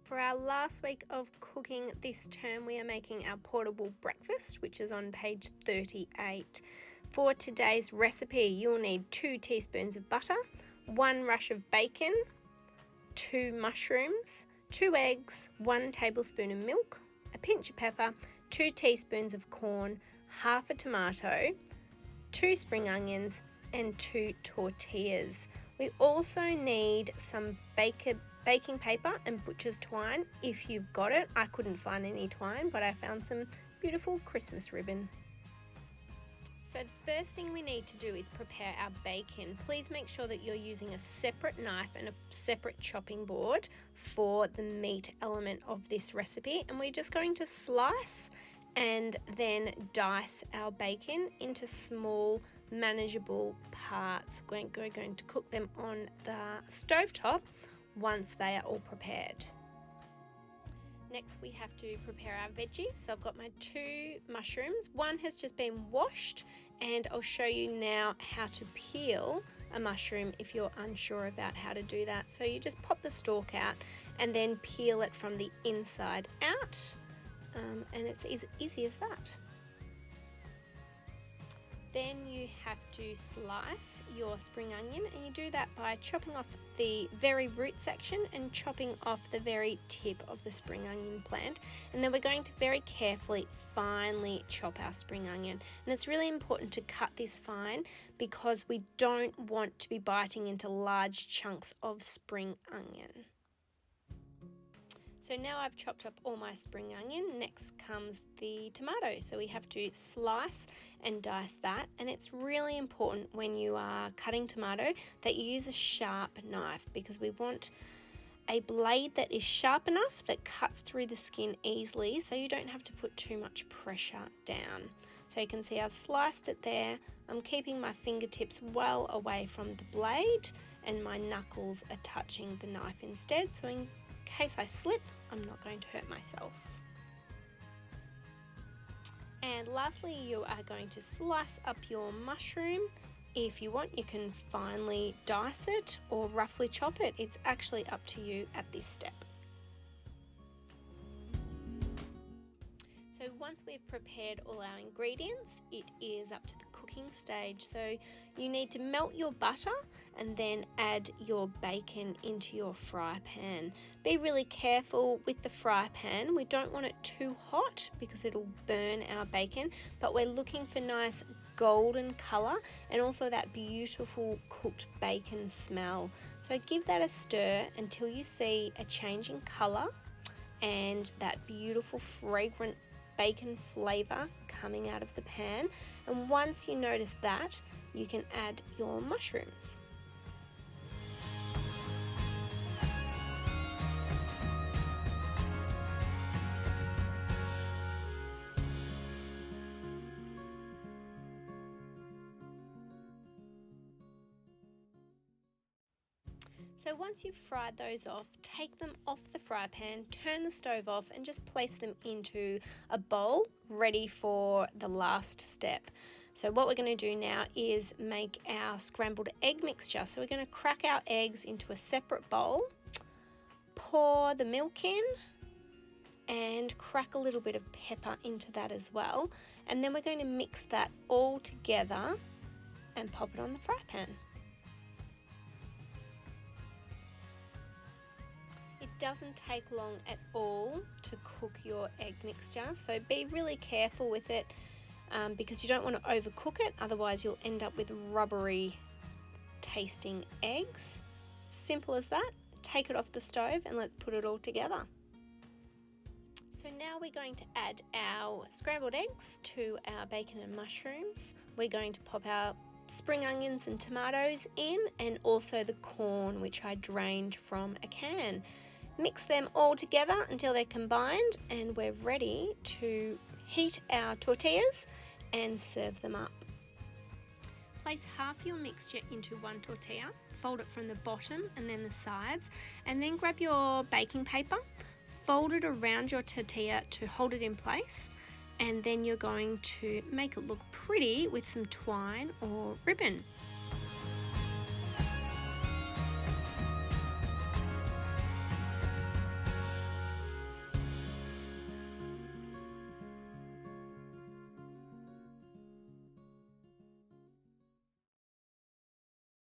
For our last week of cooking this term, we are making our portable breakfast, which is on page 38. For today's recipe, you'll need 2 teaspoons of butter, 1 rush of bacon, 2 mushrooms, 2 eggs, 1 tablespoon of milk, a pinch of pepper, 2 teaspoons of corn, half a tomato, 2 spring onions, and 2 tortillas. We also need some baking paper and butcher's twine if you've got it. I couldn't find any twine, but I found some beautiful Christmas ribbon. So the first thing we need to do is prepare our bacon. Please make sure that you're using a separate knife and a separate chopping board for the meat element of this recipe. And we're just going to slice and then dice our bacon into small manageable parts. We're going to cook them on the stovetop once they are all prepared. Next we have to prepare our veggies. So I've got my 2 mushrooms. One has just been washed, and I'll show you now how to peel a mushroom if you're unsure about how to do that. So you just pop the stalk out and then peel it from the inside out, and it's as easy as that. Then you have to slice your spring onion, and you do that by chopping off the very root section and chopping off the very tip of the spring onion plant. And then we're going to very carefully, finely chop our spring onion. And it's really important to cut this fine because we don't want to be biting into large chunks of spring onion. So now I've chopped up all my spring onion. Next comes the tomato. So we have to slice and dice that. And it's really important when you are cutting tomato that you use a sharp knife, because we want a blade that is sharp enough that cuts through the skin easily, so you don't have to put too much pressure down. So you can see I've sliced it there. I'm keeping my fingertips well away from the blade, and my knuckles are touching the knife instead, so in case I slip, I'm not going to hurt myself. And lastly, you are going to slice up your mushroom. If you want, you can finely dice it or roughly chop it. It's actually up to you at this step. So once we've prepared all our ingredients, it is up to the cooking stage. So you need to melt your butter and then add your bacon into your fry pan. Be really careful with the fry pan. We don't want it too hot because it'll burn our bacon, but we're looking for nice golden color and also that beautiful cooked bacon smell. So give that a stir until you see a change in color and that beautiful fragrant bacon flavor coming out of the pan. And once you notice that, you can add your mushrooms. So once you've fried those off, take them off the fry pan, turn the stove off, and just place them into a bowl ready for the last step. So what we're going to do now is make our scrambled egg mixture. So we're going to crack our eggs into a separate bowl, pour the milk in, and crack a little bit of pepper into that as well. And then we're going to mix that all together and pop it on the fry pan. Doesn't take long at all to cook your egg mixture, so be really careful with it because you don't want to overcook it, otherwise you'll end up with rubbery tasting eggs. Simple as that. Take it off the stove and let's put it all together. So now we're going to add our scrambled eggs to our bacon and mushrooms. We're going to pop our spring onions and tomatoes in, and also the corn, which I drained from a can. Mix them all together until they're combined, and we're ready to heat our tortillas and serve them up. Place half your mixture into one tortilla, fold it from the bottom and then the sides, and then grab your baking paper, fold it around your tortilla to hold it in place, and then you're going to make it look pretty with some twine or ribbon.